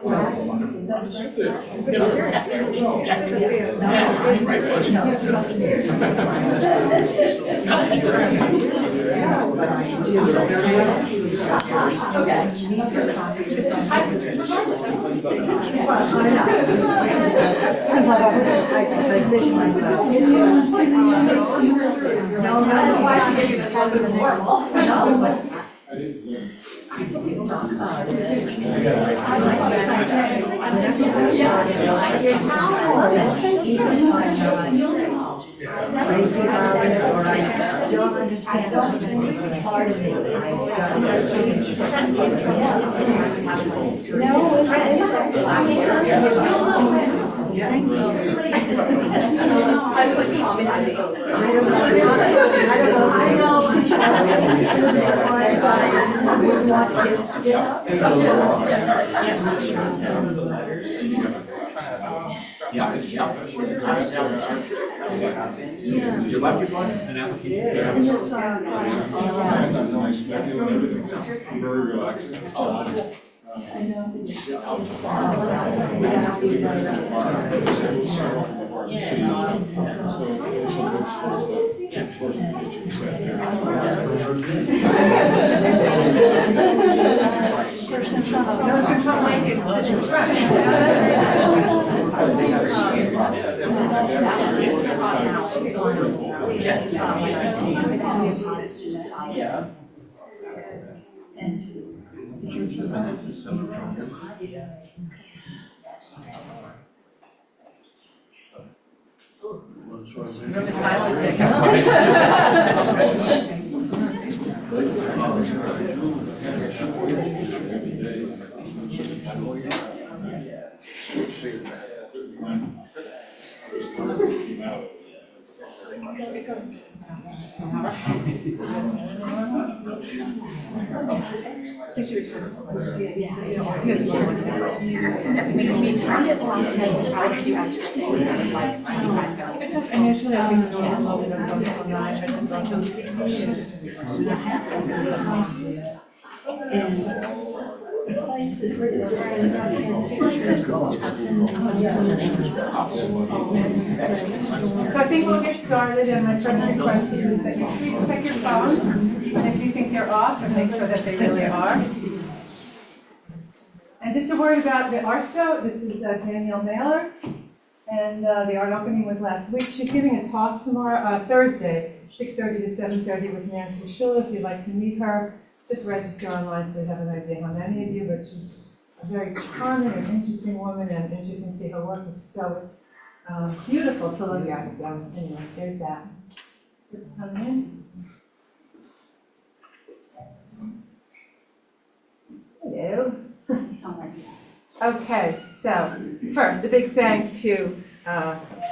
I say to myself, no, that's why she gave you this longer than normal. No. Crazy about it, or I don't understand something, it's hard to me. Thank you. I was like, Tom, I don't know. I know. We want kids to get up. Very relaxing. I know. The silence. We target last night with how to do extra things, and it was like 25 minutes. It's just initially I think normal and then focus on that, but just also Places where So I think we'll get started, and my first request is that you please check your phones, and if you think they're off, and make sure that they really are. And just a word about the art show. This is Danielle Mailer, and the art opening was last week. She's giving a talk tomorrow, Thursday, 6:30 to 7:30 with Nancy Schuller. If you'd like to meet her, just register online so you have an idea how many of you, but she's a very charming and interesting woman, and as you can see, her work is so beautiful to look at. So anyway, there's that. Come in. Hello. Okay, so first, a big thank to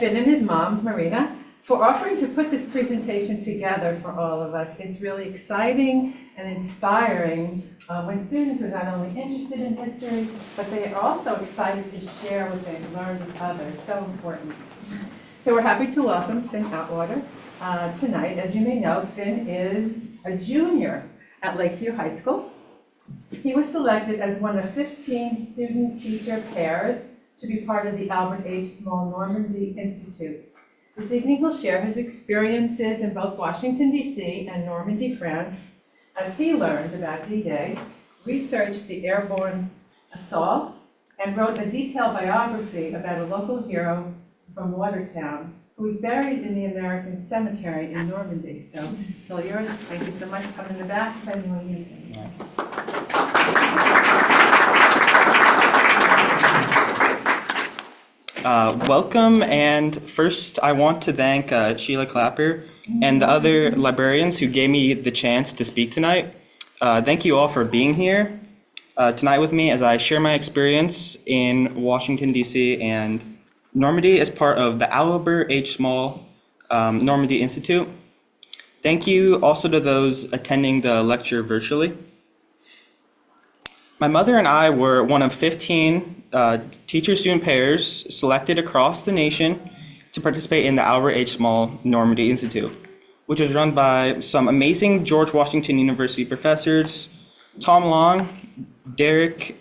Finn and his mom, Marina, for offering to put this presentation together for all of us. It's really exciting and inspiring when students are not only interested in history, but they are also excited to share what they've learned with others. So important. So we're happy to welcome Finn Outwater tonight. As you may know, Finn is a junior at Lakeview High School. He was selected as one of 15 student-teacher pairs to be part of the Albert H. Small Normandy Institute. This evening he'll share his experiences in both Washington, D.C. and Normandy, France, as he learned about D-Day, researched the airborne assault, and wrote a detailed biography about a local hero from Watertown who was buried in the American cemetery in Normandy. So it's all yours. Thank you so much. Come in the back if anyone needs anything. Welcome, and first I want to thank Sheila Clapper and the other librarians who gave me the chance to speak tonight. Thank you all for being here tonight with me as I share my experience in Washington, D.C. and Normandy as part of the Albert H. Small Normandy Institute. Thank you also to those attending the lecture virtually. My mother and I were one of 15 teacher-student pairs selected across the nation to participate in the Albert H. Small Normandy Institute, which is run by some amazing George Washington University professors, Tom Long, Derek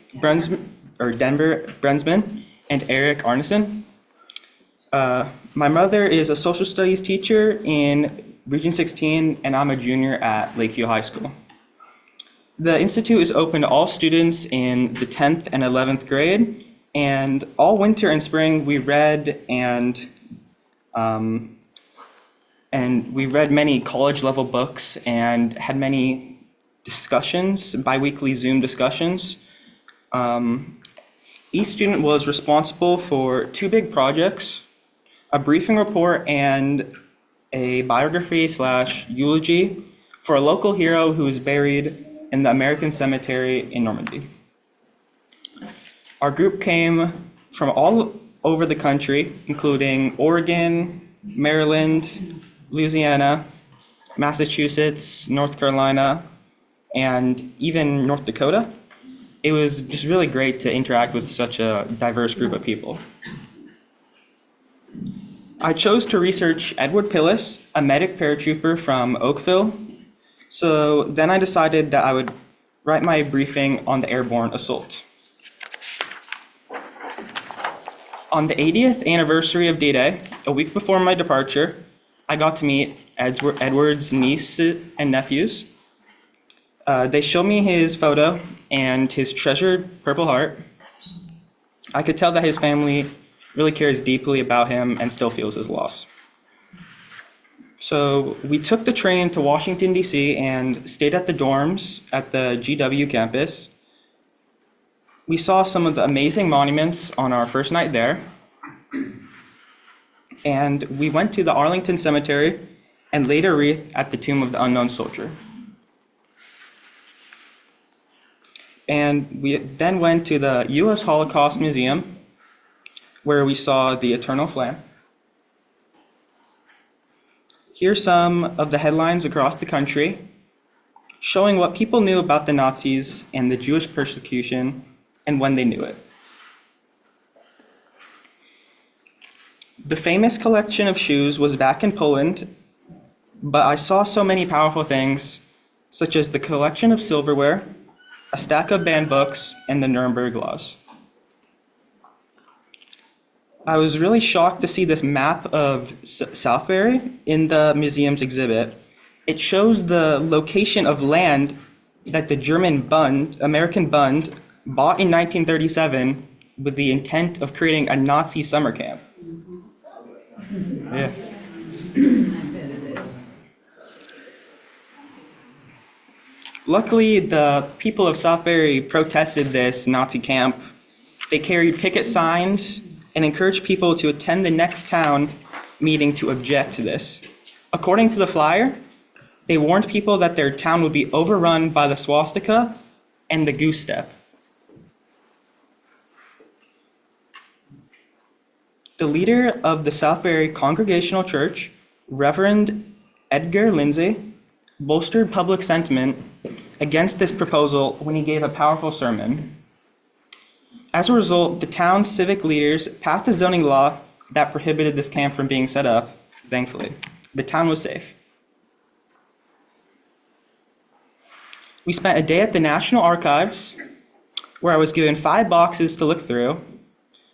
Denver Brensman and Eric Arneson. My mother is a social studies teacher in Region 16, and I'm a junior at Lakeview High School. The Institute is open to all students in the 10th and 11th grade, and all winter and spring we read and we read many college-level books and had many discussions, bi-weekly Zoom discussions. Each student was responsible for 2 big projects, a briefing report and a biography/eulogy for a local hero who is buried in the American Cemetery in Normandy. Our group came from all over the country, including Oregon, Maryland, Louisiana, Massachusetts, North Carolina, and even North Dakota. It was just really great to interact with such a diverse group of people. I chose to research Edward Pillis, a medic paratrooper from Oakville. So then I decided that I would write my briefing on the airborne assault. On the 80th anniversary of D-Day, a week before my departure, I got to meet Edward's niece and nephews. They showed me his photo and his treasured Purple Heart. I could tell that his family really cares deeply about him and still feels his loss. So we took the train to Washington, D.C. and stayed at the dorms at the GW campus. We saw some of the amazing monuments on our first night there. And we went to the Arlington Cemetery and laid a wreath at the tomb of the unknown soldier. And we then went to the U.S. Holocaust Museum, where we saw the Eternal Flame. Here's some of the headlines across the country, showing what people knew about the Nazis and the Jewish persecution and when they knew it. The famous collection of shoes was back in Poland, but I saw so many powerful things, such as the collection of silverware, a stack of banned books, and the Nuremberg laws. I was really shocked to see this map of Southbury in the museum's exhibit. It shows the location of land that the American Bund, bought in 1937 with the intent of creating a Nazi summer camp. Yeah. Luckily, the people of Southbury protested this Nazi camp. They carried picket signs and encouraged people to attend the next town meeting to object to this. According to the flyer, they warned people that their town would be overrun by the swastika and the goose step. The leader of the Southbury Congregational Church, Reverend Edgar Lindsay, bolstered public sentiment against this proposal when he gave a powerful sermon. As a result, the town's civic leaders passed a zoning law that prohibited this camp from being set up, thankfully. The town was safe. We spent a day at the National Archives, where I was given 5 boxes to look through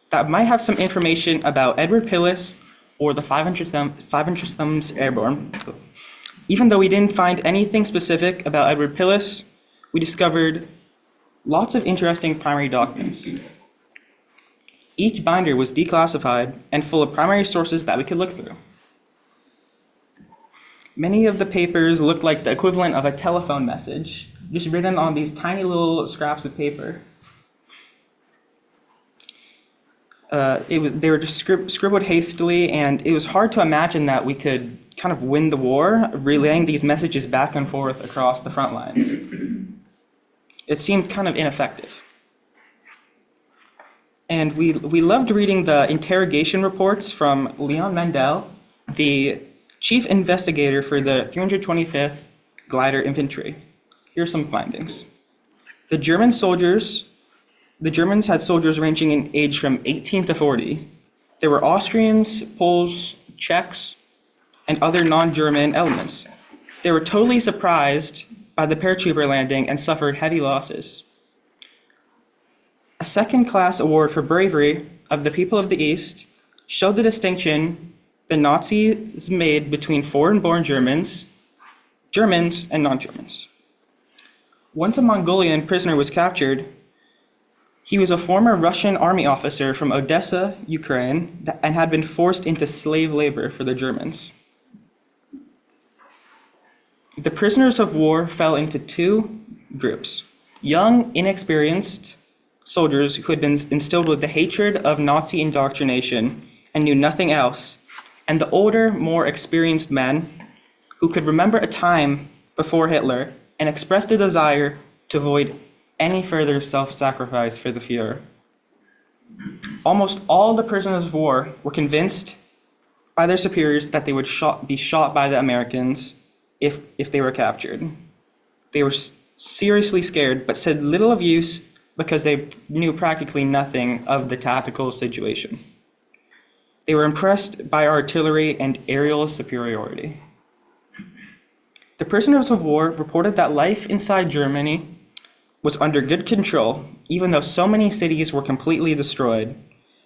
that might have some information about Edward Pillis or the 500 Thumbs Airborne. Even though we didn't find anything specific about Edward Pillis, we discovered lots of interesting primary documents. Each binder was declassified and full of primary sources that we could look through. Many of the papers looked like the equivalent of a telephone message, just written on these tiny little scraps of paper. They were just scribbled hastily, and it was hard to imagine that we could kind of win the war, relaying these messages back and forth across the front lines. It seemed kind of ineffective. And we loved reading the interrogation reports from Leon Mendel, the chief investigator for the 325th Glider Infantry. Here are some findings. The Germans had soldiers ranging in age from 18 to 40. There were Austrians, Poles, Czechs, and other non-German elements. They were totally surprised by the paratrooper landing and suffered heavy losses. A second-class award for bravery of the people of the East showed the distinction the Nazis made between foreign-born Germans, Germans, and non-Germans. Once a Mongolian prisoner was captured, he was a former Russian army officer from Odessa, Ukraine, and had been forced into slave labor for the Germans. The prisoners of war fell into two groups: young, inexperienced soldiers who had been instilled with the hatred of Nazi indoctrination and knew nothing else, and the older, more experienced men who could remember a time before Hitler and expressed a desire to avoid any further self-sacrifice for the Führer. Almost all the prisoners of war were convinced by their superiors that they would be shot by the Americans if they were captured. They were seriously scared, but said little of use because they knew practically nothing of the tactical situation. They were impressed by artillery and aerial superiority. The prisoners of war reported that life inside Germany was under good control, even though so many cities were completely destroyed.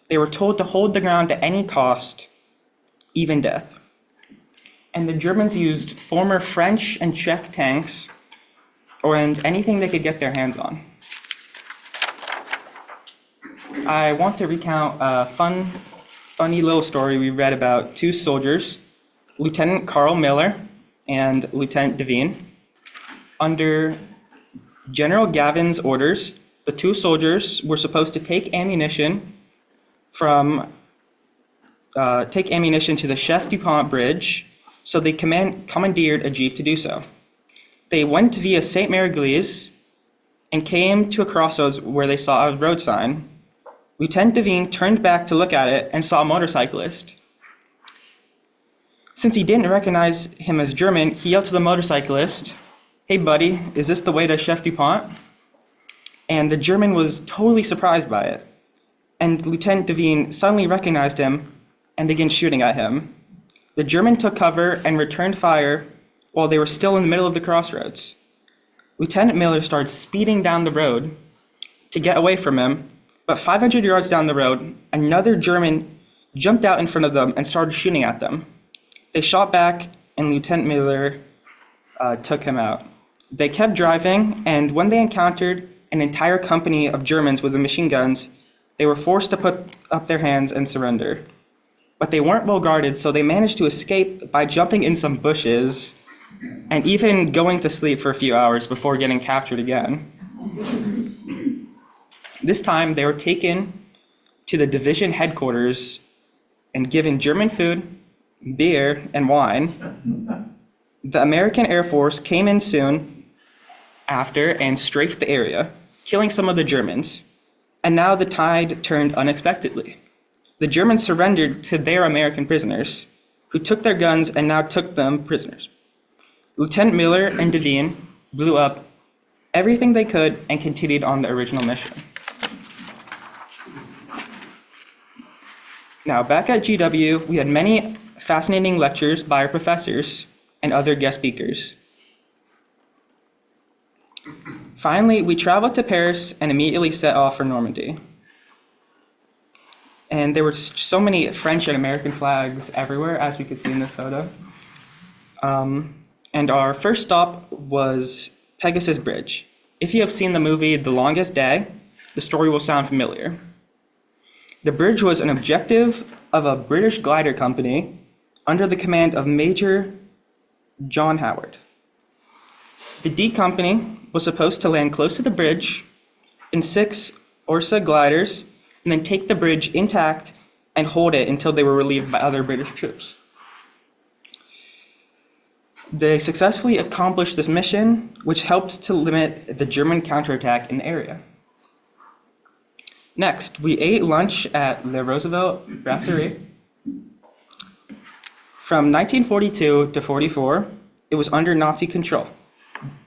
They were told to hold the ground at any cost, even death. And the Germans used former French and Czech tanks and anything they could get their hands on. I want to recount a funny little story we read about two soldiers, Lieutenant Carl Miller and Lieutenant Devine. Under General Gavin's orders, the two soldiers were supposed to take ammunition to the Chef Dupont Bridge, so they commandeered a jeep to do so. They went via St. Mary-Glees and came to a crossroads where they saw a road sign. Lieutenant Devine turned back to look at it and saw a motorcyclist. Since he didn't recognize him as German, he yelled to the motorcyclist, "Hey buddy, is this the way to Chef Dupont?" And the German was totally surprised by it. And Lieutenant Devine suddenly recognized him and began shooting at him. The German took cover and returned fire while they were still in the middle of the crossroads. Lieutenant Miller started speeding down the road to get away from him, but 500 yards down the road, another German jumped out in front of them and started shooting at them. They shot back, and Lieutenant Miller took him out. They kept driving, and when they encountered an entire company of Germans with machine guns, they were forced to put up their hands and surrender. But they weren't well guarded, so they managed to escape by jumping in some bushes and even going to sleep for a few hours before getting captured again. This time, they were taken to the division headquarters and given German food, beer, and wine. The American Air Force came in soon after and strafed the area, killing some of the Germans. And now the tide turned unexpectedly. The Germans surrendered to their American prisoners, who took their guns and now took them prisoners. Lieutenant Miller and Devine blew up everything they could and continued on the original mission. Now, back at GW, we had many fascinating lectures by our professors and other guest speakers. Finally, we traveled to Paris and immediately set off for Normandy. And there were so many French and American flags everywhere, as we could see in this photo. And our first stop was Pegasus Bridge. If you have seen the movie The Longest Day, the story will sound familiar. The bridge was an objective of a British glider company under the command of Major John Howard. The D Company was supposed to land close to the bridge in 6 Orsa gliders and then take the bridge intact and hold it until they were relieved by other British troops. They successfully accomplished this mission, which helped to limit the German counterattack in the area. Next, we ate lunch at Le Roosevelt Brasserie. From 1942 to 44, it was under Nazi control,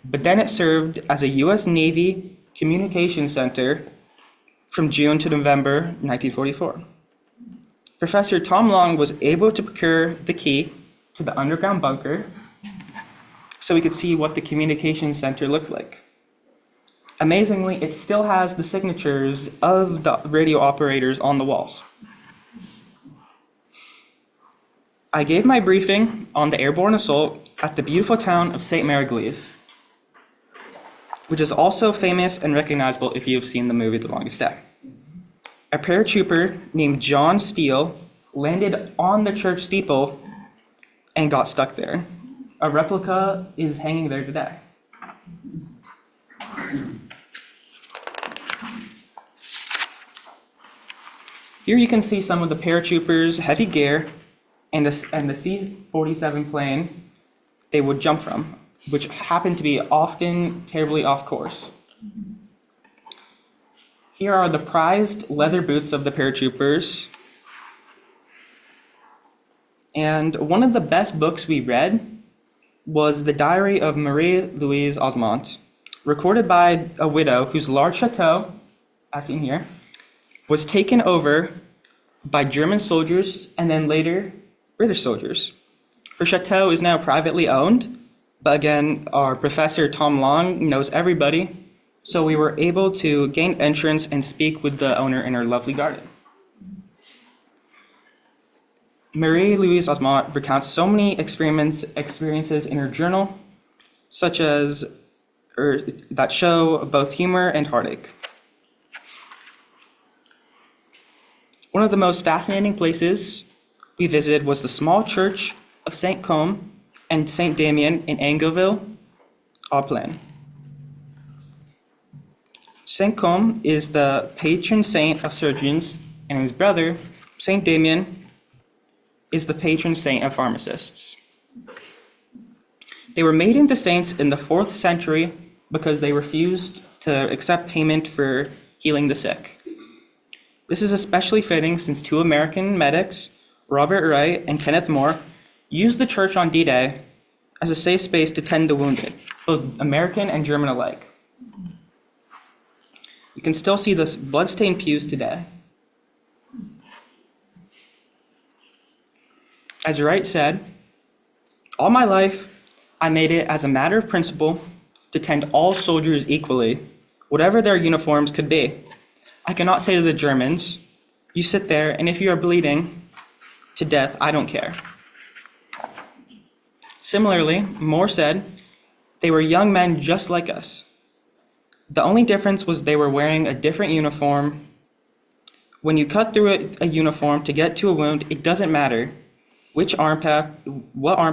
but then it served as a U.S. Navy communications center from June to November 1944. Professor Tom Long was able to procure the key to the underground bunker so we could see what the communications center looked like. Amazingly, it still has the signatures of the radio operators on the walls. I gave my briefing on the airborne assault at the beautiful town of St. Mary-Gleaves, which is also famous and recognizable if you've seen the movie The Longest Day. A paratrooper named John Steele landed on the church steeple and got stuck there. A replica is hanging there today. Here you can see some of the paratroopers' heavy gear and the C-47 plane they would jump from, which happened to be often terribly off course. Here are the prized leather boots of the paratroopers. And one of the best books we read was The Diary of Marie-Louise Osmont, recorded by a widow whose large chateau, as seen here, was taken over by German soldiers and then later British soldiers. Her chateau is now privately owned, but again, our professor Tom Long knows everybody, so we were able to gain entrance and speak with the owner in her lovely garden. Marie-Louise Osmont recounts so many experiences in her journal, such as that show both humor and heartache. One of the most fascinating places we visited was the small church of St. Côme and St. Damien in Angoville, Haute-Plaine. St. Côme is the patron saint of surgeons, and his brother, St. Damien, is the patron saint of pharmacists. They were made into saints in the 4th century because they refused to accept payment for healing the sick. This is especially fitting since 2 American medics, Robert Wright and Kenneth Moore, used the church on D-Day as a safe space to tend the wounded, both American and German alike. You can still see the blood-stained pews today. As Wright said, "All my life, I made it as a matter of principle to tend all soldiers equally, whatever their uniforms could be. I cannot say to the Germans, 'You sit there, and if you are bleeding to death, I don't care.'" Similarly, Moore said, "They were young men just like us. The only difference was they were wearing a different uniform. When you cut through a uniform to get to a wound, it doesn't matter what arm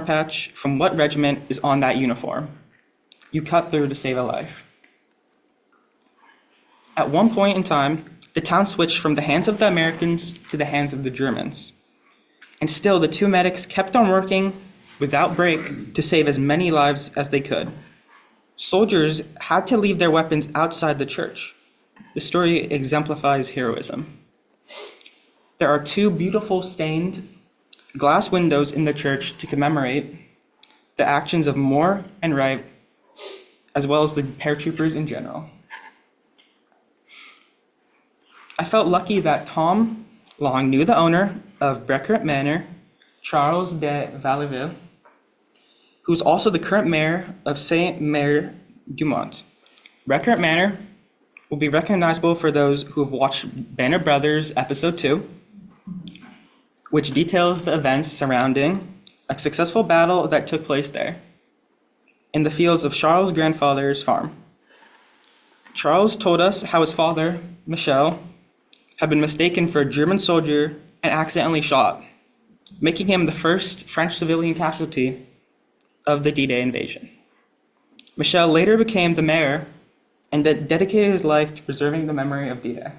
patch from what regiment is on that uniform. You cut through to save a life." At one point in time, the town switched from the hands of the Americans to the hands of the Germans. And still, the 2 medics kept on working without break to save as many lives as they could. Soldiers had to leave their weapons outside the church. The story exemplifies heroism. There are 2 beautiful stained glass windows in the church to commemorate the actions of Moore and Wright, as well as the paratroopers in general. I felt lucky that Tom Long knew the owner of Breckert Manor, Charles de Valleville, who is also the current mayor of Saint-Mère-du-Mont. Breckert Manor will be recognizable for those who have watched Banner Brothers Episode 2, which details the events surrounding a successful battle that took place there in the fields of Charles' grandfather's farm. Charles told us how his father, Michel, had been mistaken for a German soldier and accidentally shot, making him the first French civilian casualty of the D-Day invasion. Michel later became the mayor and dedicated his life to preserving the memory of D-Day.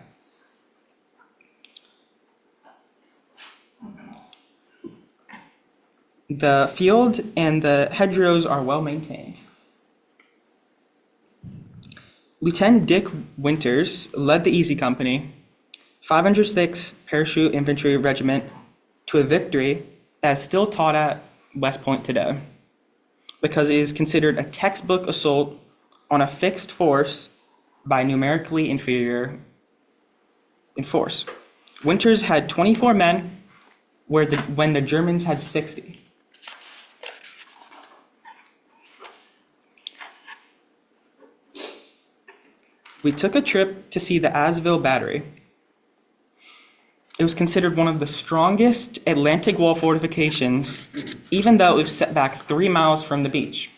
The field and the hedgerows are well maintained. Lieutenant Dick Winters led the Easy Company, 506th Parachute Infantry Regiment, to a victory that is still taught at West Point today, because it is considered a textbook assault on a fixed force by numerically inferior in force. Winters had 24 men when the Germans had 60. We took a trip to see the Asville Battery. It was considered one of the strongest Atlantic Wall fortifications, even though it was set back 3 miles from the beach.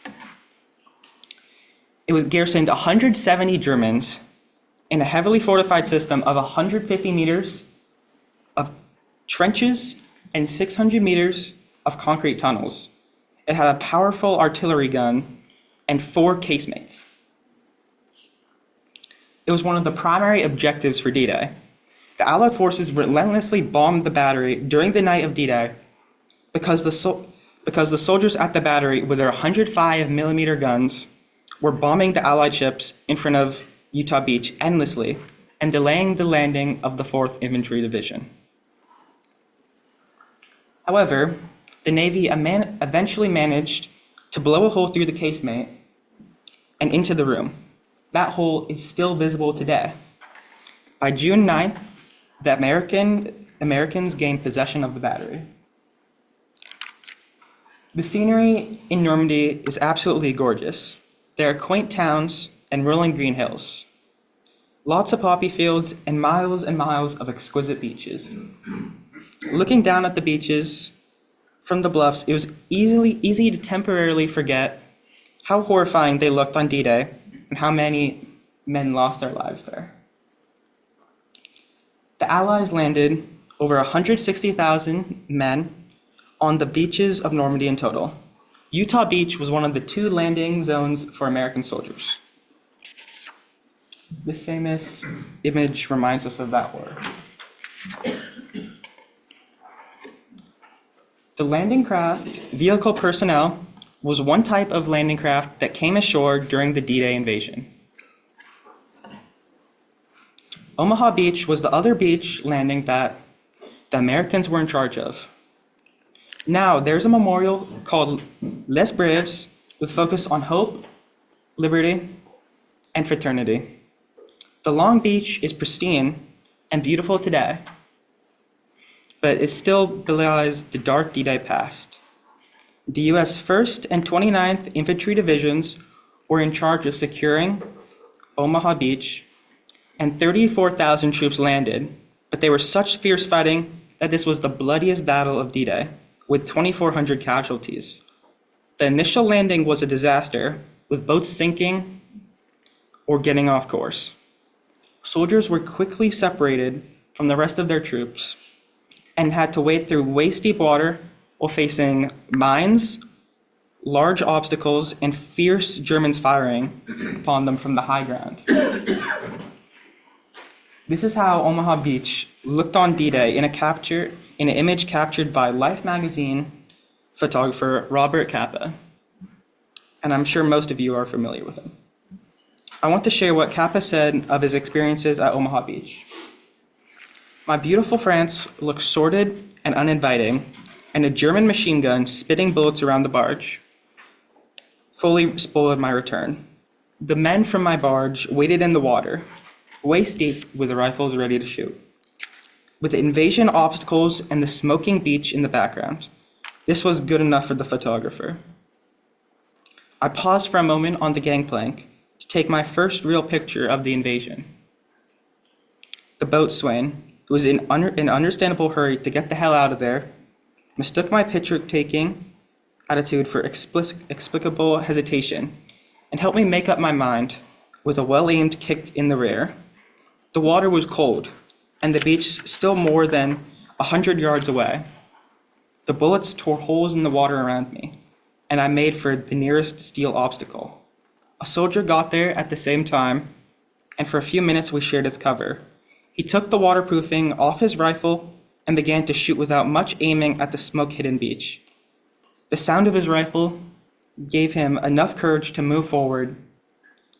It was garrisoned 170 Germans in a heavily fortified system of 150 meters of trenches and 600 meters of concrete tunnels. It had a powerful artillery gun and 4 casemates. It was one of the primary objectives for D-Day. The Allied forces relentlessly bombed the battery during the night of D-Day because the soldiers at the battery with their 105 millimeter guns were bombing the Allied ships in front of Utah Beach endlessly and delaying the landing of the 4th Infantry Division. However, the Navy eventually managed to blow a hole through the casemate and into the room. That hole is still visible today. By June 9th, the Americans gained possession of the battery. The scenery in Normandy is absolutely gorgeous. There are quaint towns and rolling green hills, lots of poppy fields, and miles of exquisite beaches. Looking down at the beaches from the bluffs, it was easy to temporarily forget how horrifying they looked on D-Day and how many men lost their lives there. The Allies landed over 160,000 men on the beaches of Normandy in total. Utah Beach was one of the 2 landing zones for American soldiers. This famous image reminds us of that horror. The landing craft vehicle personnel was one type of landing craft that came ashore during the D-Day invasion. Omaha Beach was the other beach landing that the Americans were in charge of. Now, there's a memorial called Les Braves with focus on hope, liberty, and fraternity. The Long Beach is pristine and beautiful today, but it still belies the dark D-Day past. The U.S. 1st and 29th Infantry Divisions were in charge of securing Omaha Beach, and 34,000 troops landed, but they were such fierce fighting that this was the bloodiest battle of D-Day, with 2,400 casualties. The initial landing was a disaster, with boats sinking or getting off course. Soldiers were quickly separated from the rest of their troops and had to wade through waist-deep water while facing mines, large obstacles, and fierce Germans firing upon them from the high ground. This is how Omaha Beach looked on D-Day in an image captured by Life magazine photographer Robert Capa. And I'm sure most of you are familiar with him. I want to share what Capa said of his experiences at Omaha Beach. My beautiful France looked sordid and uninviting, and a German machine gun spitting bullets around the barge fully spoiled my return. The men from my barge waited in the water, waist deep with the rifles ready to shoot. With the invasion obstacles and the smoking beach in the background, this was good enough for the photographer. I paused for a moment on the gangplank to take my first real picture of the invasion. The boatswain, who was in an understandable hurry to get the hell out of there, mistook my picture-taking attitude for explicable hesitation and helped me make up my mind with a well-aimed kick in the rear. The water was cold, and the beach still more than 100 yards away. The bullets tore holes in the water around me, and I made for the nearest steel obstacle. A soldier got there at the same time, and for a few minutes we shared his cover. He took the waterproofing off his rifle and began to shoot without much aiming at the smoke-hidden beach. The sound of his rifle gave him enough courage to move forward,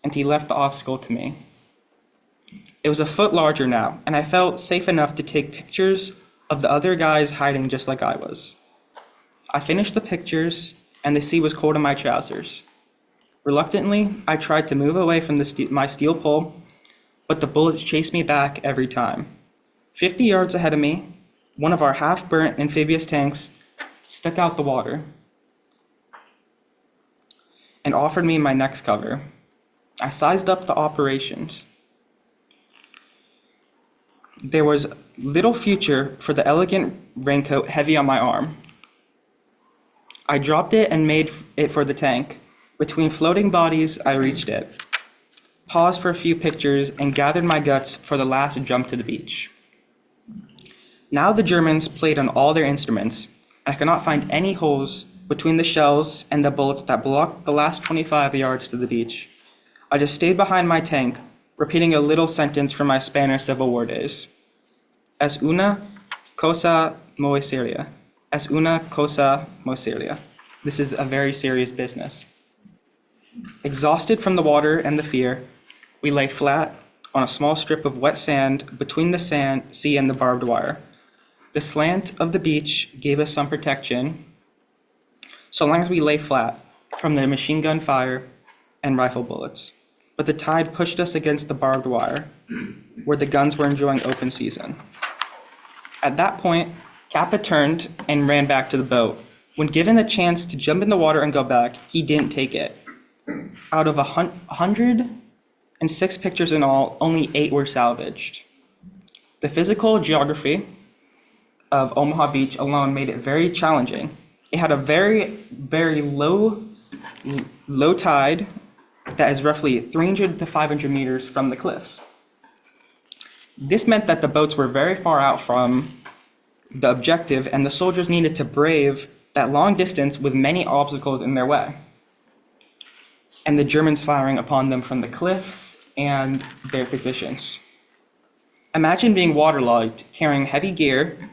and he left the obstacle to me. It was a foot larger now, and I felt safe enough to take pictures of the other guys hiding just like I was. I finished the pictures, and the sea was cold in my trousers. Reluctantly, I tried to move away from my steel pole, but the bullets chased me back every time. 50 yards ahead of me, one of our half-burnt amphibious tanks stuck out the water and offered me my next cover. I sized up the operations. There was little future for the elegant raincoat heavy on my arm. I dropped it and made it for the tank. Between floating bodies, I reached it, paused for a few pictures, and gathered my guts for the last jump to the beach. Now the Germans played on all their instruments. I could not find any holes between the shells and the bullets that blocked the last 25 yards to the beach. I just stayed behind my tank, repeating a little sentence from my Spanish Civil War days. Es una cosa muy seria. Es una cosa muy seria. This is a very serious business. Exhausted from the water and the fear, we lay flat on a small strip of wet sand between the sea and the barbed wire. The slant of the beach gave us some protection, so long as we lay flat from the machine gun fire and rifle bullets. But the tide pushed us against the barbed wire, where the guns were enjoying open season. At that point, Kappa turned and ran back to the boat. When given a chance to jump in the water and go back, he didn't take it. Out of 106 pictures in all, only 8 were salvaged. The physical geography of Omaha Beach alone made it very challenging. It had a very, very low tide that is roughly 300 to 500 meters from the cliffs. This meant that the boats were very far out from the objective, and the soldiers needed to brave that long distance with many obstacles in their way, and the Germans firing upon them from the cliffs and their positions. Imagine being waterlogged, carrying heavy gear,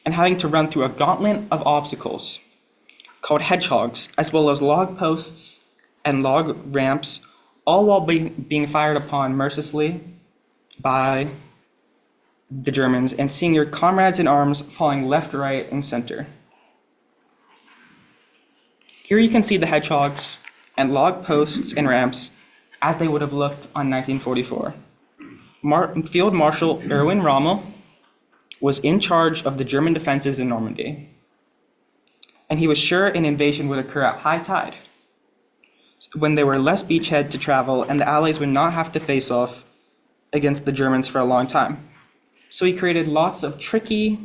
and having to run through a gauntlet of obstacles called hedgehogs, as well as log posts and log ramps, all while being fired upon mercilessly by the Germans, and seeing your comrades in arms falling left, right, and center. Here you can see the hedgehogs and log posts and ramps as they would have looked on 1944. Field Marshal Erwin Rommel was in charge of the German defenses in Normandy, and he was sure an invasion would occur at high tide, when there were less beachhead to travel and the Allies would not have to face off against the Germans for a long time. So he created lots of tricky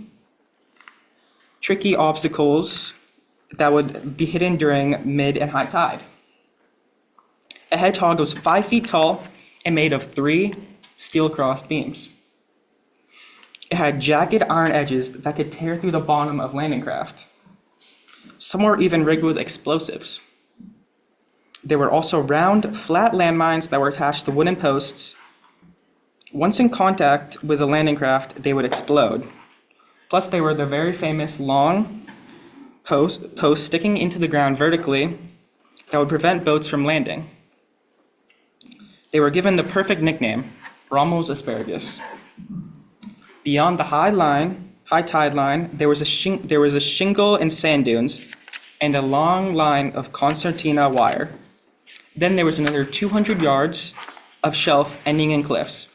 obstacles that would be hidden during mid and high tide. A hedgehog was 5 feet tall and made of 3 steel-crossed beams. It had jagged iron edges that could tear through the bottom of landing craft. Some were even rigged with explosives. There were also round, flat landmines that were attached to wooden posts. Once in contact with the landing craft, they would explode. Plus, they were the very famous long posts sticking into the ground vertically that would prevent boats from landing. They were given the perfect nickname, Rommel's asparagus. Beyond the high tide line, there was a shingle and sand dunes and a long line of concertina wire. Then there was another 200 yards of shelf ending in cliffs.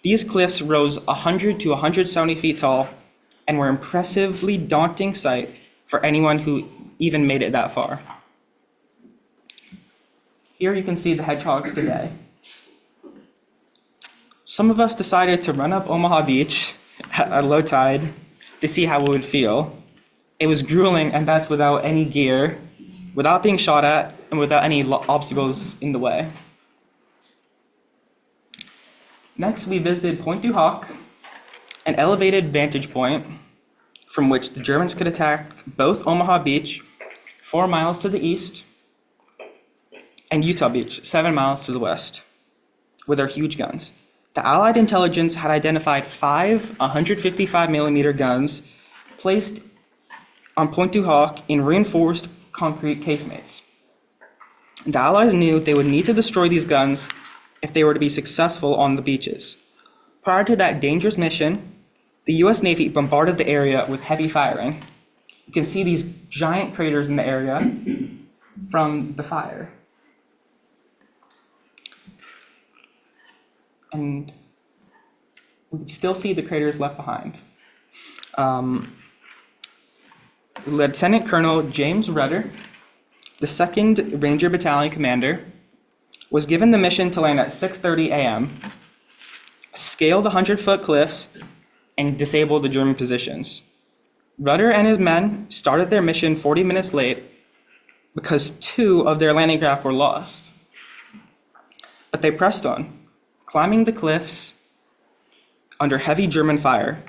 These cliffs rose 100 to 170 feet tall and were an impressively daunting sight for anyone who even made it that far. Here you can see the hedgehogs today. Some of us decided to run up Omaha Beach at low tide to see how it would feel. It was grueling, and that's without any gear, without being shot at, and without any obstacles in the way. Next, we visited Point du Hoc, an elevated vantage point from which the Germans could attack both Omaha Beach, 4 miles to the east, and Utah Beach, 7 miles to the west, with their huge guns. The Allied intelligence had identified 5 155mm guns placed on Point du Hoc in reinforced concrete casemates. The Allies knew they would need to destroy these guns if they were to be successful on the beaches. Prior to that dangerous mission, the US Navy bombarded the area with heavy firing. You can see these giant craters in the area from the fire. And we can still see the craters left behind. Lieutenant Colonel James Rudder, the 2nd Ranger Battalion commander, was given the mission to land at 6:30 a.m. scale the 100-foot cliffs and disable the German positions. Rudder and his men started their mission 40 minutes late because 2 of their landing craft were lost. But they pressed on, climbing the cliffs under heavy German fire,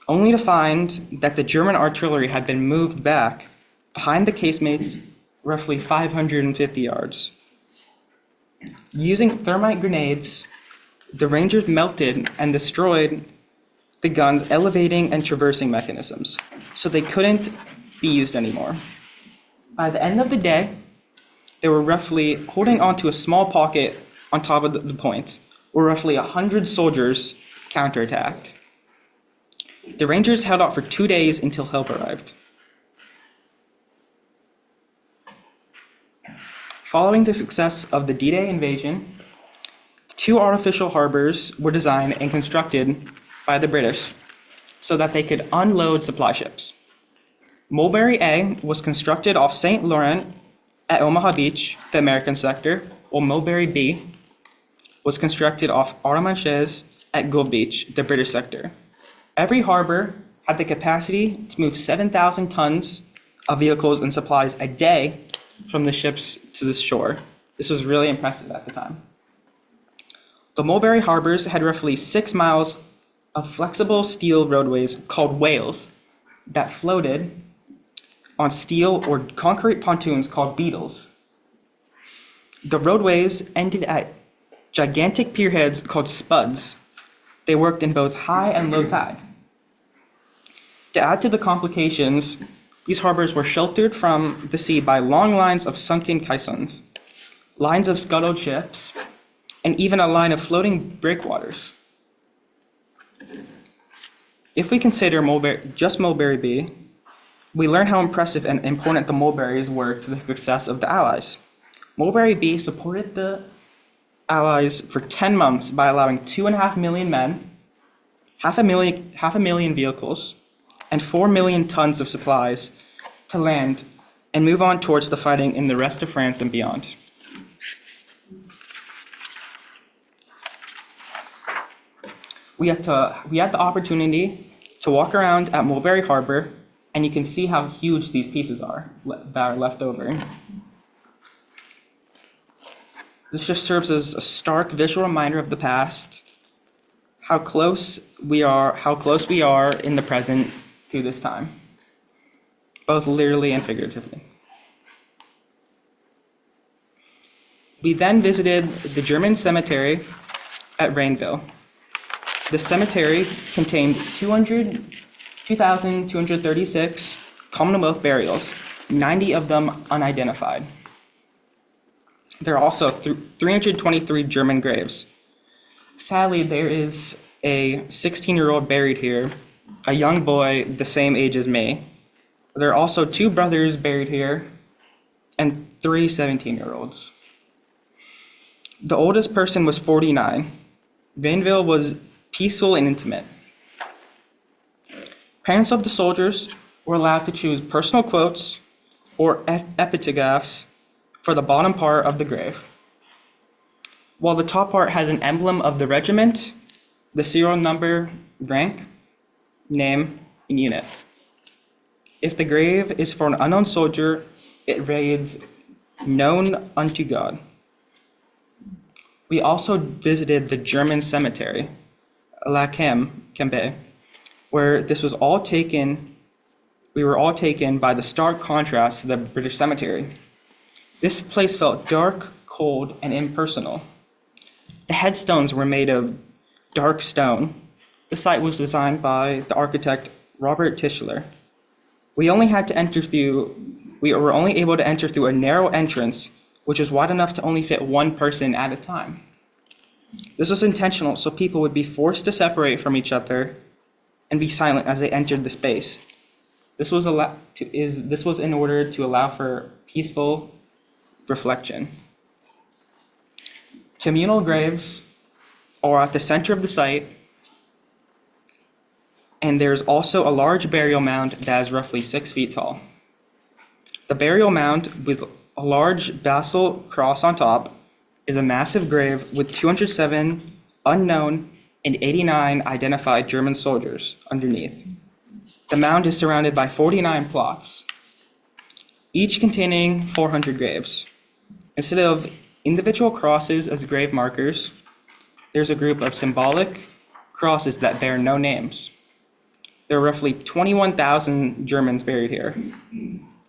only to find that the German artillery had been moved back behind the casemates roughly 550 yards. Using thermite grenades, the Rangers melted and destroyed the gun's elevating and traversing mechanisms, so they couldn't be used anymore. By the end of the day, they were roughly holding onto a small pocket on top of the point, where roughly 100 soldiers counterattacked. The Rangers held out for 2 days until help arrived. Following the success of the D-Day invasion, 2 artificial harbors were designed and constructed by the British so that they could unload supply ships. Mulberry A was constructed off St. Laurent at Omaha Beach, the American sector, while Mulberry B was constructed off Armanches at Gold Beach, the British sector. Every harbor had the capacity to move 7,000 tons of vehicles and supplies a day from the ships to the shore. This was really impressive at the time. The Mulberry harbors had roughly 6 miles of flexible steel roadways called whales that floated on steel or concrete pontoons called beetles. The roadways ended at gigantic pierheads called spuds. They worked in both high and low tide. To add to the complications, these harbors were sheltered from the sea by long lines of sunken caissons, lines of scuttled ships, and even a line of floating breakwaters. If we consider just Mulberry B, we learn how impressive and important the Mulberries were to the success of the Allies. Mulberry B supported the Allies for 10 months by allowing 2.5 million men, half a million vehicles, and 4 million tons of supplies to land and move on towards the fighting in the rest of France and beyond. We had the opportunity to walk around at Mulberry Harbor, and you can see how huge these pieces are that are left over. This just serves as a stark visual reminder of the past, how close we are in the present to this time, both literally and figuratively. We then visited the German cemetery at Rainville. The cemetery contained 2,236 Commonwealth burials, 90 of them unidentified. There are also 323 German graves. Sadly, there is a 16-year-old buried here, a young boy the same age as me. There are also 2 brothers buried here, and 3 17-year-olds. The oldest person was 49. Vainville was peaceful and intimate. Parents of the soldiers were allowed to choose personal quotes or epitaphs for the bottom part of the grave, while the top part has an emblem of the regiment, the serial number, rank, name, and unit. If the grave is for an unknown soldier, it reads, "Known unto God." We also visited the German cemetery, Lakeview, where we were all taken by the stark contrast to the British cemetery. This place felt dark, cold, and impersonal. The headstones were made of dark stone. The site was designed by the architect Robert Tischler. We were only able to enter through a narrow entrance, which was wide enough to only fit one person at a time. This was intentional, so people would be forced to separate from each other and be silent as they entered the space. This was in order to allow for peaceful reflection. Communal graves are at the center of the site, and there's also a large burial mound that is roughly 6 feet tall. The burial mound, with a large basalt cross on top, is a massive grave with 207 unknown and 89 identified German soldiers underneath. The mound is surrounded by 49 plots, each containing 400 graves. Instead of individual crosses as grave markers, there's a group of symbolic crosses that bear no names. There are roughly 21,000 Germans buried here.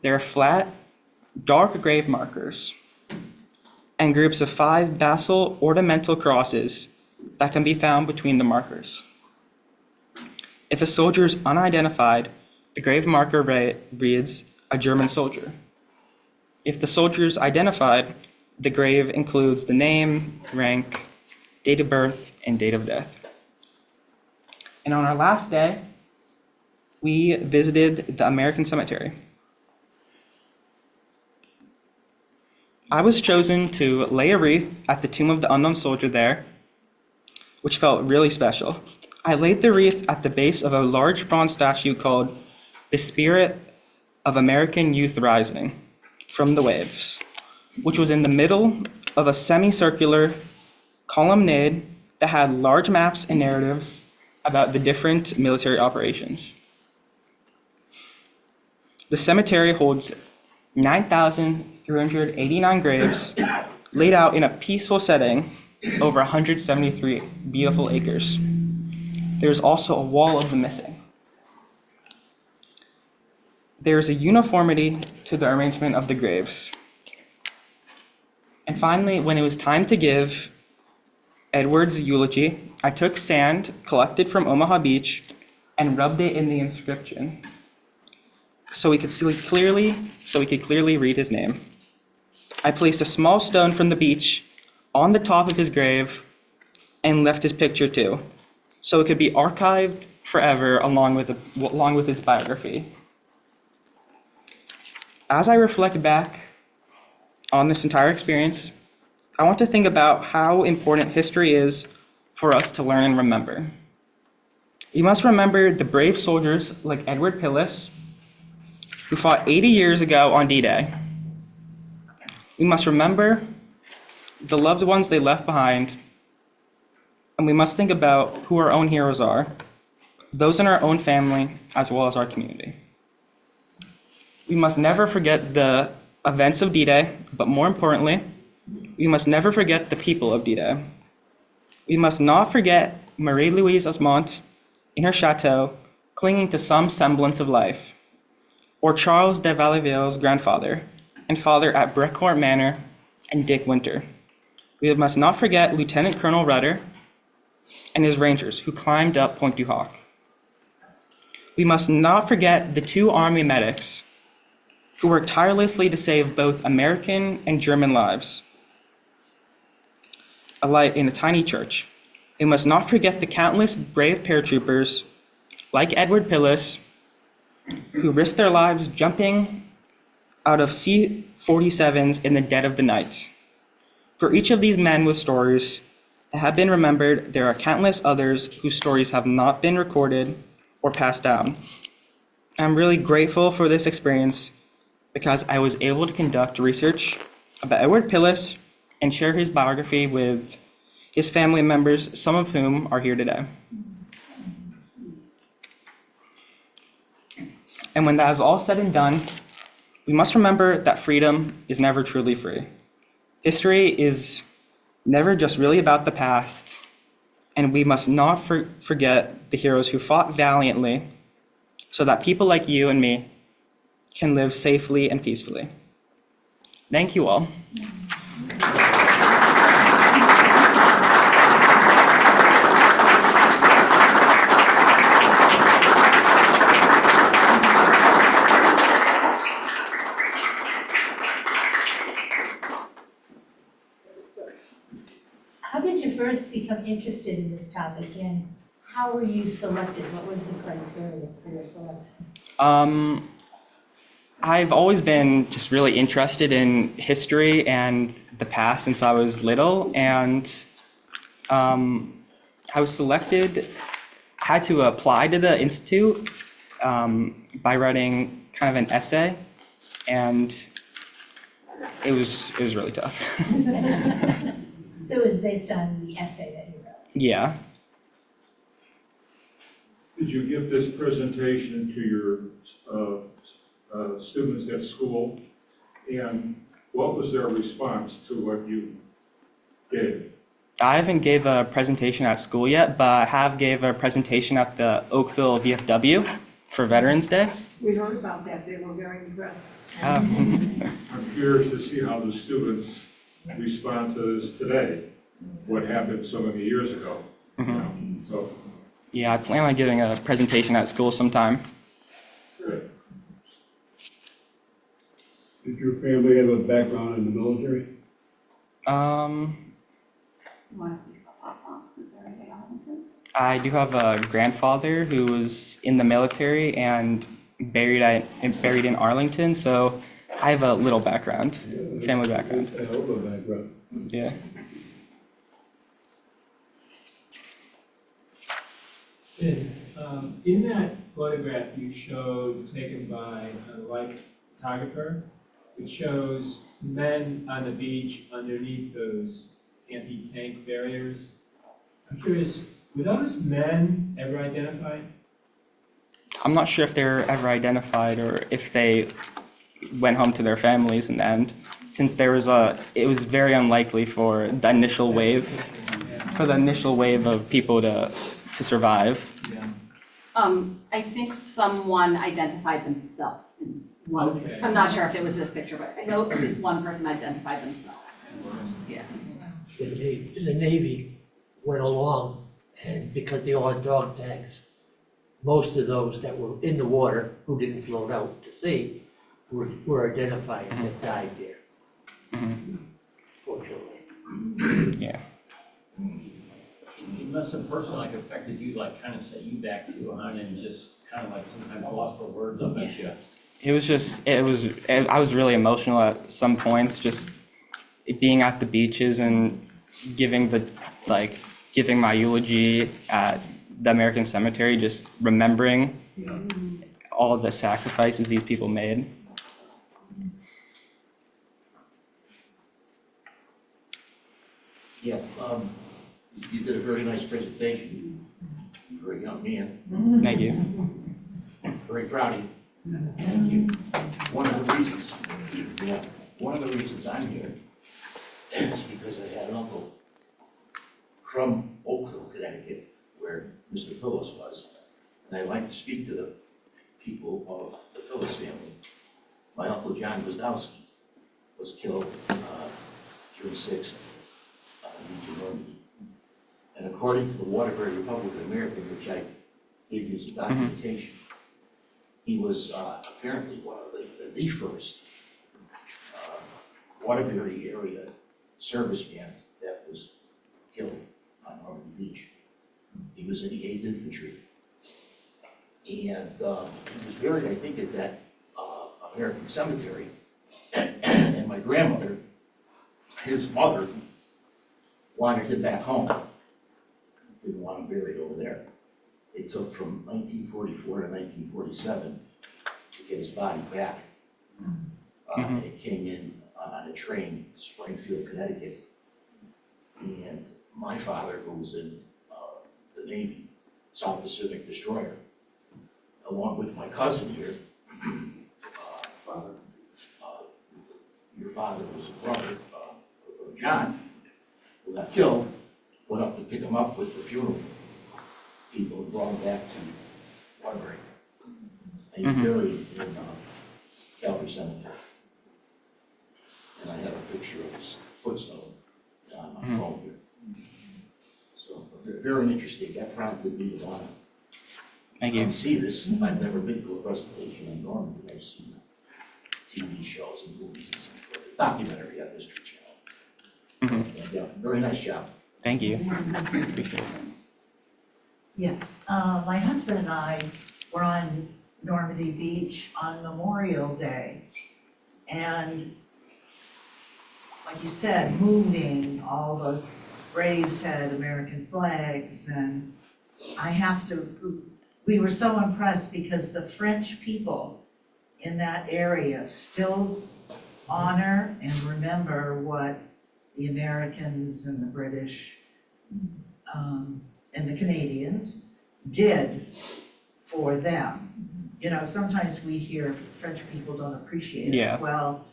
There are flat, dark grave markers and groups of 5 basal ornamental crosses that can be found between the markers. If a soldier is unidentified, the grave marker reads, "A German soldier." If the soldier is identified, the grave includes the name, rank, date of birth, and date of death. And on our last day, we visited the American Cemetery. I was chosen to lay a wreath at the tomb of the unknown soldier there, which felt really special. I laid the wreath at the base of a large bronze statue called "The Spirit of American Youth Rising from the Waves," which was in the middle of a semicircular colonnade that had large maps and narratives about the different military operations. The cemetery holds 9,389 graves laid out in a peaceful setting over 173 beautiful acres. There's also a wall of the missing. There is a uniformity to the arrangement of the graves. And finally, when it was time to give Edward's eulogy, I took sand collected from Omaha Beach and rubbed it in the inscription so we could clearly read his name. I placed a small stone from the beach on the top of his grave and left his picture too, so it could be archived forever along with his biography. As I reflect back on this entire experience, I want to think about how important history is for us to learn and remember. You must remember the brave soldiers like Edward Pillis, who fought 80 years ago on D-Day. We must remember the loved ones they left behind, and we must think about who our own heroes are, those in our own family as well as our community. We must never forget the events of D-Day, but more importantly, we must never forget the people of D-Day. We must not forget Marie-Louise Osmont in her chateau, clinging to some semblance of life, or Charles de Vallevilles' grandfather and father at Brecourt Manor, and Dick Winter. We must not forget Lieutenant Colonel Rudder and his rangers who climbed up Pointe du Hoc. We must not forget the 2 Army medics who worked tirelessly to save both American and German lives, a light in a tiny church. We must not forget the countless brave paratroopers like Edward Pillis who risked their lives jumping out of C-47s in the dead of the night. For each of these men with stories that have been remembered, there are countless others whose stories have not been recorded or passed down. I'm really grateful for this experience because I was able to conduct research about Edward Pillis and share his biography with his family members, some of whom are here today. And when that is all said and done, we must remember that freedom is never truly free. History is never just really about the past, and we must not forget the heroes who fought valiantly so that people like you and me can live safely and peacefully. Thank you all. How did you first become interested in this topic, and how were you selected? What was the criteria for your selection? I've always been just really interested in history and the past since I was little, and I was selected, had to apply to the Institute by writing kind of an essay, and it was really tough. So it was based on the essay that you wrote? Yeah. Did you give this presentation to your students at school? And what was their response to what you gave? I haven't gave a presentation at school yet, but I have gave a presentation at the Oakville VFW for Veterans Day. We heard about that, they were very impressed. I'm curious to see how the students respond to this today, what happened so many years ago. So, Yeah, I plan on giving a presentation at school sometime. good. Did your family have a background in the military? You want to speak about Papa, who's buried in Arlington? I do have a grandfather who was in the military and buried in Arlington, so I have a little background, family background. A hell of a background. Yeah. In that photograph you showed, taken by a life photographer, it shows men on the beach underneath those anti-tank barriers. I'm curious, were those men ever identified? I'm not sure if they were ever identified or if they went home to their families in the end, since it was very unlikely for the initial wave of people to survive. Yeah. I think someone identified themselves in one, Okay. I'm not sure if it was this picture, but I know at least one person identified themselves. Yeah. The Navy went along, and because they all had dog tags, most of those that were in the water who didn't float out to sea were identified that died there, fortunately. Yeah. It must have personally like affected you, like kind of set you back to on and just kind of like sometimes lost for words up at you. I was really emotional at some points, just being at the beaches and giving my eulogy at the American Cemetery, just remembering all of the sacrifices these people made. Yeah, you did a very nice presentation. You're a young man, Thank you. very proud of you. Thank you. One of the reasons I'm here is because I had an uncle from Oakville, Connecticut, where Mr. Phillips was. And I'd like to speak to the people of the Phillips family. My uncle John Gwizdowski was killed June 6th in Normandy. And according to the Waterbury Republic of America, which I gave you some documentation, he was apparently one of the first Waterbury area serviceman that was killed on Normandy Beach. He was in the 8th Infantry. And he was buried, I think, at that American cemetery. And my grandmother, his mother, wanted him back home. Didn't want him buried over there. It took from 1944 to 1947 to get his body back. And it came in on a train to Springfield, Connecticut. And my father, who was in the Navy, South Pacific Destroyer, along with my cousin here, your father was a brother of John, who got killed, went up to pick him up with the funeral people and brought him back to Waterbury. And he's buried in Calvary Cemetery. And I have a picture of his footstone on my phone here. So, very interesting. That prompted me to want Thank you. to see this. I've never been to a presentation in Normandy. I've seen TV shows and movies and stuff, but the documentary on History Channel. And, yeah, very nice job. Thank you. Appreciate it. Yes, my husband and I were on Normandy Beach on Memorial Day. And like you said, moving, all the graves had American flags, and we were so impressed because the French people in that area still honor and remember what the Americans and the British and the Canadians did for them. You know, sometimes we hear French people don't appreciate Yeah. us. Well,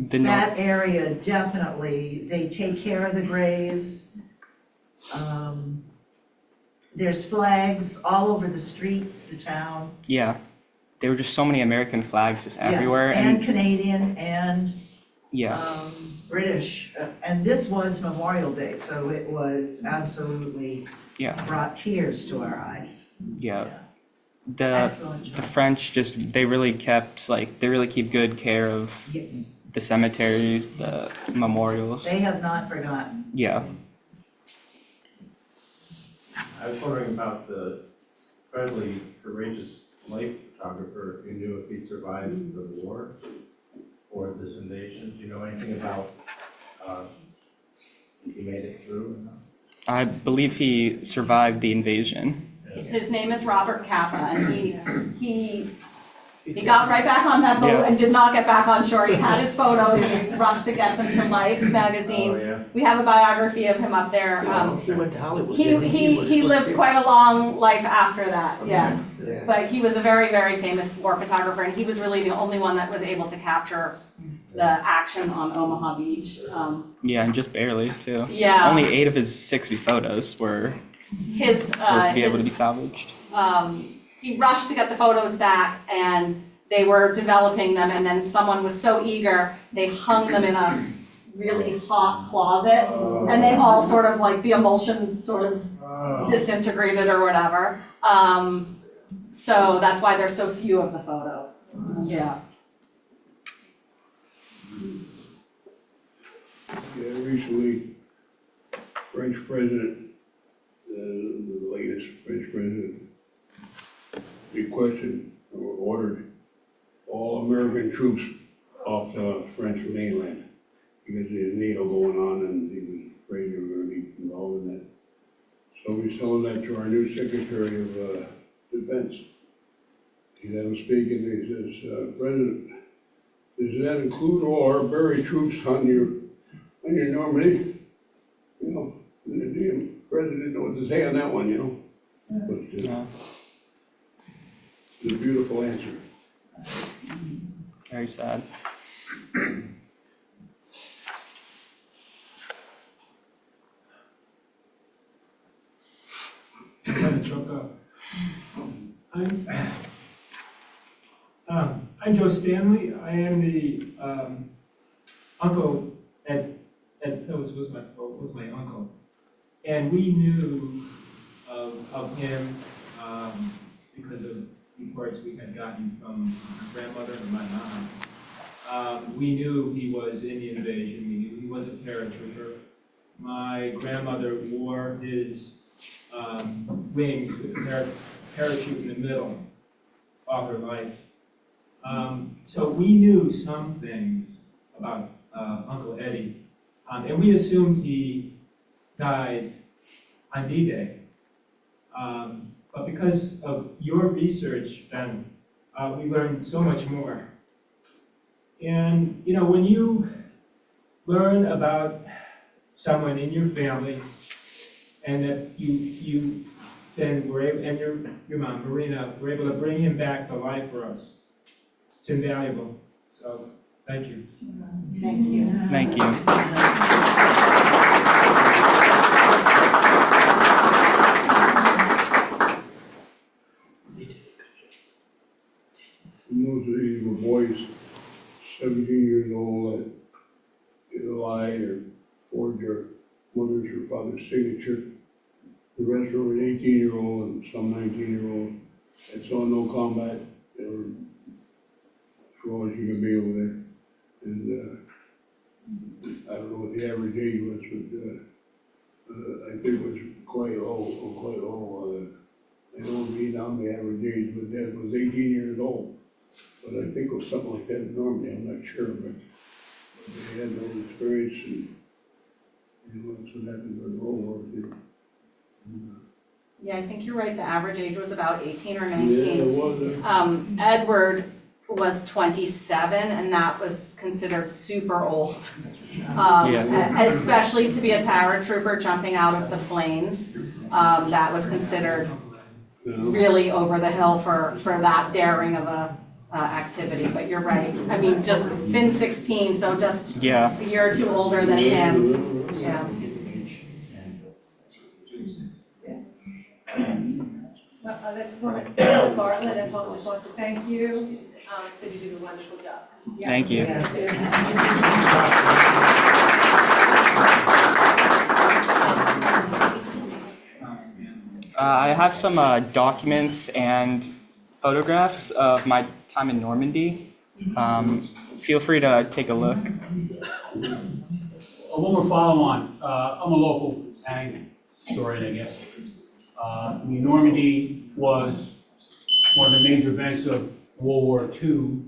The Nor- that area definitely, they take care of the graves. There's flags all over the streets, the town. yeah, there were just so many American flags just everywhere, Yes, and Canadian and yeah, British. And this was Memorial Day, so it was absolutely yeah, brought tears to our eyes. yeah. The Excellent the job. French they really keep good care of Yes, the cemeteries, the memorials. they have not forgotten. Yeah. I was wondering about the incredibly courageous life photographer, if you knew if he survived the war or this invasion. Do you know anything about if he made it through or not? I believe he survived the invasion. His name is Robert Kappa, and he got right back on that boat Yeah. and did not get back on shore. He had his photos, and rushed to get them to Life Oh, magazine. yeah. We have a biography of him up there. He went to Hollywood. He lived quite a long life after that, yes. Yeah. But he was a very, very famous war photographer, and he was really the only one that was able to capture the action on Omaha Beach. Yeah, and just barely too. Yeah. Only 8 of his 60 photos were His, be able to be his, salvaged. he rushed to get the photos back, and they were developing them, and then someone was so eager, they hung them in a really hot closet, and they all sort of like the emulsion sort of disintegrated or whatever. So that's why there's so few of the photos. Yeah. Yeah, recently, French president, the latest French president, requested or ordered all American troops off the French mainland because there's NATO going on and he was afraid they were gonna be involved in that. So he's telling that to our new Secretary of Defense. He had him speak and he says, President, does that include all our buried troops on your Normandy? You know, the damn president didn't know what to say on that one, you know? But Yeah. it's a beautiful answer. Very sad. I'm Joe Stanley. I am the uncle. Ed Phillips was my uncle, and we knew of him because of reports we had gotten from my grandmother and my mom. We knew he was in the invasion. We knew he was a paratrooper. My grandmother wore his wings with a parachute in the middle of her life. So we knew some things about Uncle Eddie, and we assumed he died on D-Day. But because of your research, Ben, we learned so much more. And, you know, when you learn about someone in your family and that you then were able, and your mom, Marina, were able to bring him back to life for us, it's invaluable. So, thank you. Thank you. Thank you. Most of these were boys, 17 years old, that either lied or forged their mother's or father's signature. The rest were an 18-year-old and some 19-year-old that saw no combat. They were as raw as you could be over there. And I don't know what the average age was, but I think it was quite low. I don't read down the average age, but Dad was 18 years old. But I think it was something like that in Normandy, I'm not sure, but they had no experience and, you know, that's what happened during World War II. Yeah, I think you're right. The average age was about 18 or Yeah, 19. it was. Edward was 27, and that was considered super old. Especially to be a paratrooper jumping out of the planes, that was considered really over the hill for that daring of a activity, but you're right. I mean, just Finn's 16, so just Yeah. a year or two older than him. Yeah. This woman, Bartlett at home, just wants to thank you. So you did a wonderful job. Thank you. I have some documents and photographs of my time in Normandy. Feel free to take a look. A little more follow on, I'm a local ag historian, I guess. Normandy was one of the major events of World War II,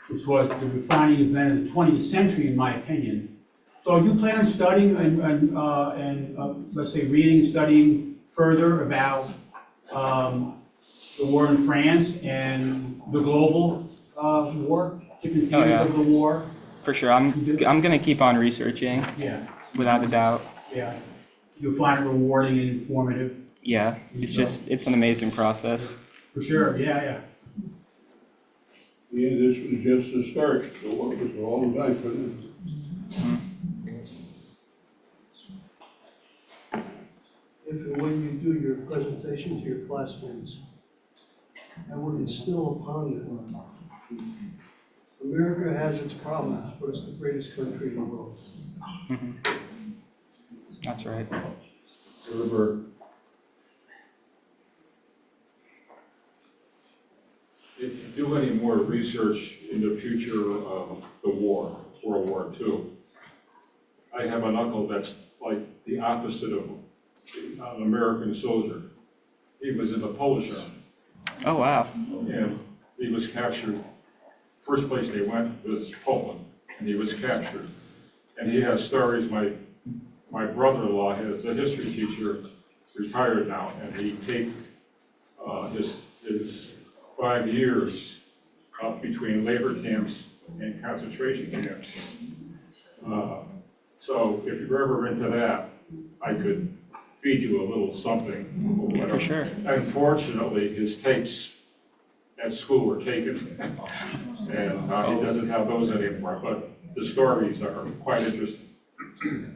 which was the defining event of the 20th century, in my opinion. So you plan on studying and let's say reading and studying further about the war in France and the global war, different Oh, views yeah. of the war? For sure. I'm gonna keep on researching, Yeah, without a doubt. yeah. You'll find it rewarding and informative. Yeah, it's an amazing process. For sure, yeah. Yeah, this was just the start, the war was a long time for them. If and when you do your presentation to your classmates, I would instill upon them, America has its problems, but it's the greatest country in the world. That's right. Remember, if you do any more research in the future of the war, World War II, I have an uncle that's like the opposite of an American soldier. He was in the Polish Army, Oh, wow. and he was captured. First place they went was Poland, and he was captured. And he has stories, my brother-in-law is a history teacher, retired now, and he taped his 5 years up between labor camps and concentration camps. So if you're ever into that, I could feed you a little something or whatever. For sure. Unfortunately, his tapes at school were taken, and he doesn't have those anymore, but the stories are quite interesting.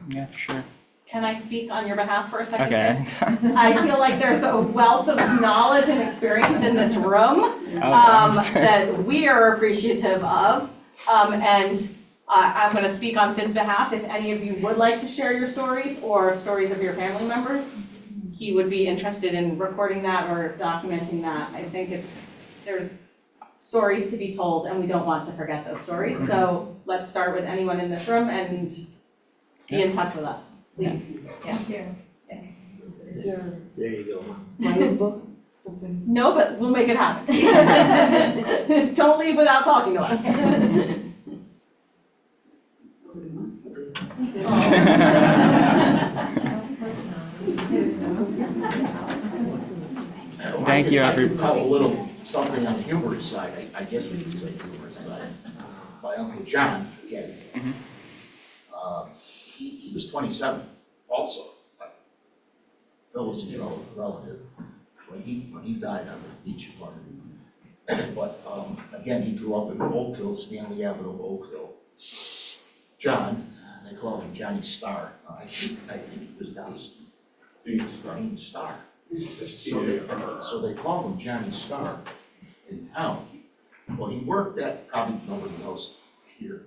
Yeah, for sure. Can I speak on your behalf for a second? Okay. I feel like there's a wealth of knowledge and experience in this room that we are appreciative of. I'm going to speak on Finn's behalf. If any of you would like to share your stories or stories of your family members, he would be interested in recording that or documenting that. I think there's stories to be told, and we don't want to forget those stories. So let's start with anyone in this room and be in touch with us, please. Yeah. Thank you. Is there There you go. my book, something? No, but we'll make it happen. Don't leave without talking to us. Thank you, I everyone. could tell a little something on the humorous side, I guess we could say humorous side. My Uncle John, again, he was 27 also. Phyllis is a relative. When he died on the beach of Normandy. But again, he grew up in Oakville, Stanley Avenue, Oakville. John, they call him Johnny Star. I think he was down Dean Star. So they call him Johnny Star in town. Well, he worked at, probably nobody knows here,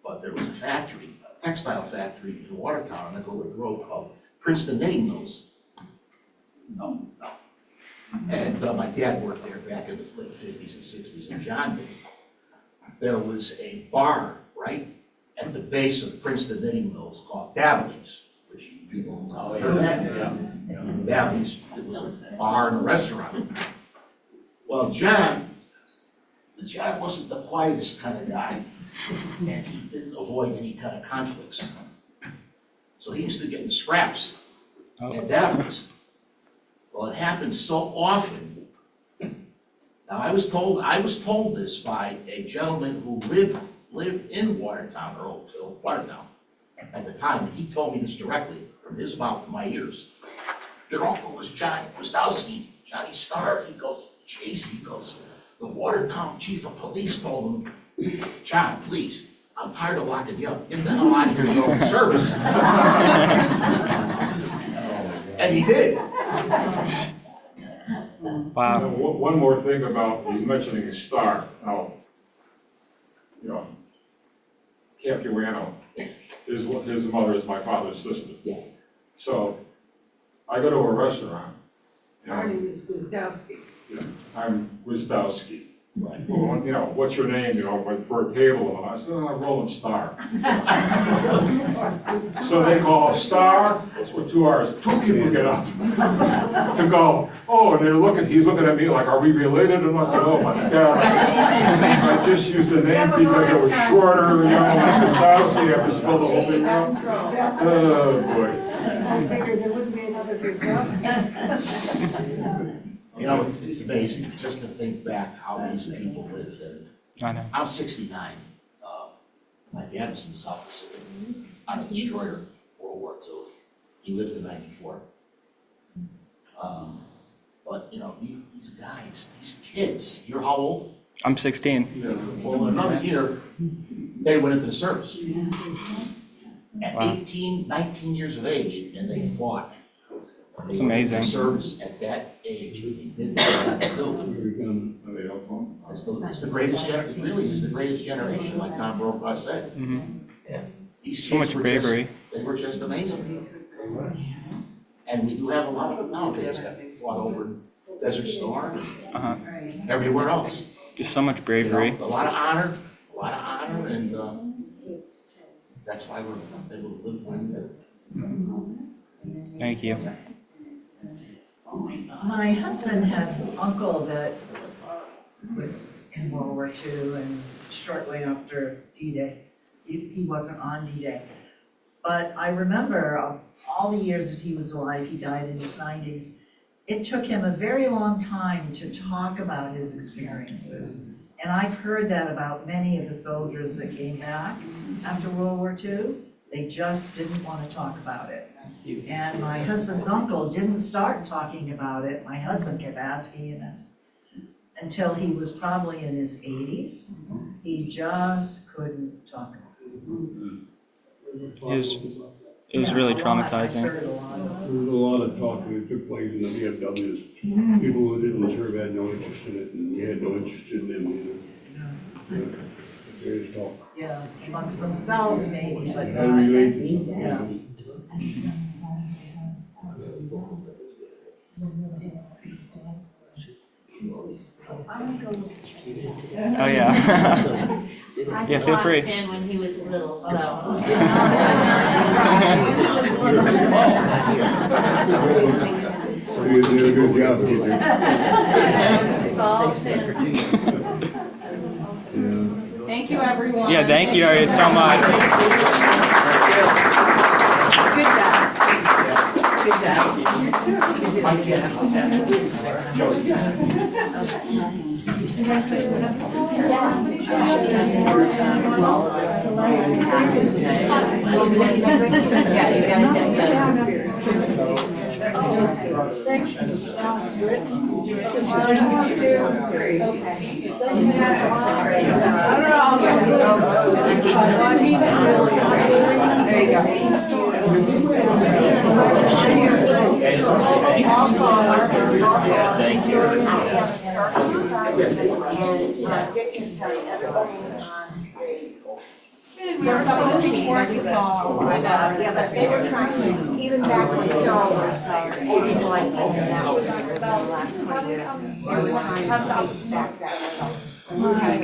but there was a factory, a textile factory in Watertown on Nicollet Road called Princeton Knitting Mills. No. And my dad worked there back in the late 50s and 60s, and John did. There was a bar right at the base of Princeton Knitting Mills called Davally's, which people know that. Davally's, it was a bar and a restaurant. Well, John wasn't the quietest kind of guy, and he didn't avoid any kind of conflicts. So he used to get in scraps at Davally's. Well, it happened so often. Now, I was told this by a gentleman who lived in Watertown, or Oakville, Watertown, at the time. He told me this directly from his mouth to my ears. Your uncle was John Wzdowski. Johnny Starr, he goes, geez, he goes, the Watertown chief of police told him, John, please, I'm tired of locking you up. Get the hell out of here and go to service. And he did. Wow. One more thing about, you mentioning Star, now, you know, Capuano, his mother is my father's sister. Yeah. So, I go to a restaurant, and is Gwizdowski. I'm Wisdowski. Right. Well, you know, what's your name, you know, like for a table, and I said, oh, Rolling Star. So they call Star, that's what 2 R's, 2 people get up to go, oh, and he's looking at me like, are we related? And I said, oh my God. I just used the name because it was shorter, you know, like Wisdowski, I have to spell the whole thing out. Oh, boy. I figured there wouldn't be another Gwizdowski. You know, it's amazing just to think back how these people lived. And I know. I'm 69. My dad was in the South Pacific on a destroyer, World War II. He lived to 94. But, you know, these guys, these kids, you're how old? I'm 16. Well, in another year, they went into the service. At Wow. 18, 19 years of age, and they fought. It's amazing. They went into service at that age, they did what they had to do. It's the greatest, it really is the greatest generation, like Tom Brokaw said. These So kids much were bravery. they were just amazing. And we do have a lot of them nowadays that fought over Desert Storm, Uh-huh. everywhere else. Just so much You bravery. know, a lot of honor, and that's why we're able to live when Thank you. My husband has an uncle that was in World War II and shortly after D-Day. He wasn't on D-Day. But I remember all the years that he was alive, he died in his 90s. It took him a very long time to talk about his experiences. And I've heard that about many of the soldiers that came back after World War II. They just didn't want to talk about it. And my husband's uncle didn't start talking about it. My husband kept asking him until he was probably in his 80s. He just couldn't talk about it. It was really I've traumatizing. heard a lot of it. There was a lot of talk that took place in the VFWs. People who didn't serve had no interest in it, and we had no interest in them either. There's talk. Yeah, amongst themselves maybe, but How not. do we relate to them? Yeah. Oh, yeah. Yeah, feel free. in when he was little, so. So you did a good job, didn't you? Thank you, everyone. Yeah, thank you guys so much. Good job. Good job. There you go. Thank you. Yeah, but they were trying, even back when Star Wars started, it was like, that was the last 20 years. They were trying to take back that stuff.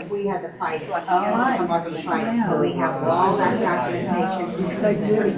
We had to fight, so like, we had to come up with a fight, so we have all that documentation.